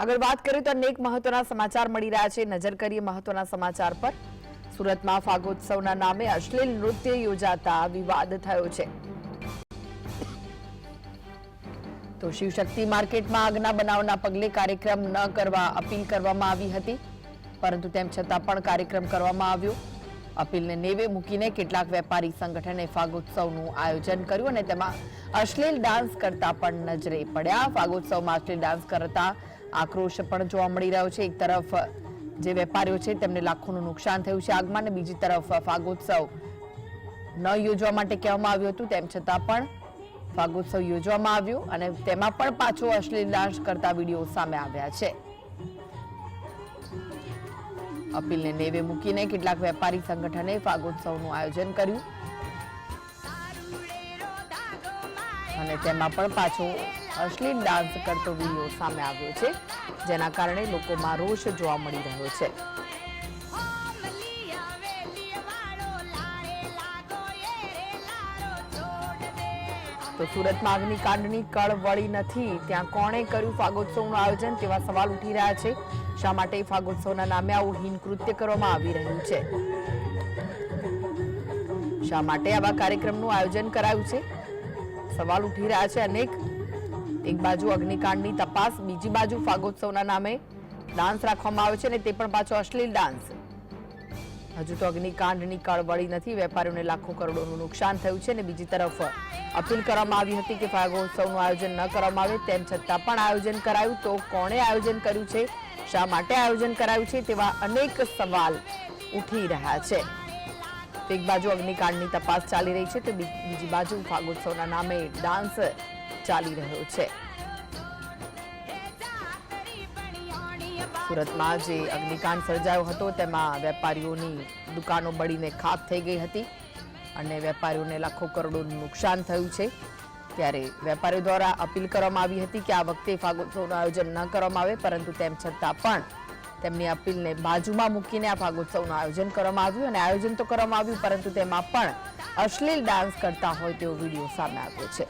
આગળ વાત કરીએ તો અનેક મહત્વના સમાચાર મળી રહ્યા છે। નજર કરીએ મહત્વના સમાચાર પર। સુરતમાં ફાગોત્સવના નામે અશ્લીલ નૃત્ય યોજાતા વિવાદ થયો છે। તો શિવશક્તિ માર્કેટમાં આગના બનાવના પગલે કાર્યક્રમ ન કરવા અપીલ કરવામાં આવી હતી, પરંતુ તેમ છતાં પણ કાર્યક્રમ કરવામાં આવ્યો। અપીલને નેવે મૂકીને કેટલાક વેપારી સંગઠને ફાગોત્સવનું આયોજન કર્યું અને તેમાં અશ્લીલ ડાન્સ કરતા પણ નજરે પડ્યા। ફાગોત્સવમાં અશ્લીલ ડાન્સ કરતા આક્રોશ પણ જોવા મળી રહ્યો છે। એક તરફ જે વેપારીઓ છે તેમને લાખોનું નુકસાન થયું છે આગમાં, અને બીજી તરફ ફાગોત્સવ ન યોજવા માટે કહેવામાં આવ્યું હતું, તેમ છતાં પણ ફાગોત્સવ યોજવામાં આવ્યો અને તેમાં પણ પાછો અશ્લીલ ડાન્સ કરતા વિડીયો સામે આવ્યા છે। અપીલને નેવે મૂકીને કેટલાક વેપારી સંગઠને ફાગોત્સવનું આયોજન કર્યું અને તેમાં પણ પાછો અશ્લીલ ડાન્સ કરતો વિડીયો સામે આવ્યો છે, જેના કારણે લોકોમાં રોષ જોવા મળી રહ્યો છે। તો સુરતમાં અગ્નિકાંડની કળ વળી નથી, ત્યાં કોણે કર્યું ફાગોત્સવનું આયોજન તેવા સવાલ ઉઠી રહ્યા છે। શા માટે ફાગોત્સવના નામે આવું હીન કૃત્ય કરવામાં આવી રહ્યું છે? શા માટે આવા કાર્યક્રમનું આયોજન કરાયું છે? સવાલ ઉઠી રહ્યા છે અનેક। એક બાજુ અગ્નિકાંડની તપાસ, બીજી બાજુ ફાગોત્સવના નામે ડાન્સ રાખવામાં આવે છે અને તે પણ પાછો અશ્લીલ ડાન્સ। હજુ તો અગ્નિકાંડની કળ વળી નથી, વેપારીઓને લાખો કરોડોનું નુકસાન થયું છે અને બીજી તરફ અપીલ કરવામાં આવી હતી કે ફાગોત્સવનું આયોજન ન કરવામાં આવે, તેમ છતાં પણ આયોજન કરાયું। તો કોણે આયોજન કર્યું છે, શા માટે આયોજન કરાયું છે, તેવા અનેક સવાલ ઉઠી રહ્યા છે। એક બાજુ અગ્નિકાંડની તપાસ ચાલી રહી છે તો બીજી બાજુ ફાગોત્સવના નામે ડાન્સ ચાલી રહ્યો છે। સુરતમાં જે અગ્નિકાંડ સર્જાયો હતો તેમાં વેપારીઓની દુકાનો બળીને ખાખ થઈ ગઈ હતી અને વેપારીઓને લાખો કરોડોનું નુકસાન થયું છે। ત્યારે વેપારીઓ દ્વારા અપીલ કરવામાં આવી હતી કે આ વખતે ફાગોત્સવનું આયોજન ન કરવામાં આવે, પરંતુ તેમ છતાં પણ તેમની અપીલને બાજુમાં મૂકીને આ ફાગોત્સવનું આયોજન કરવામાં આવ્યું અને આયોજન તો કરવામાં આવ્યું, પરંતુ તેમાં પણ અશ્લીલ ડાન્સ કરતા હોય તેવો વિડીયો સામે આવ્યો છે।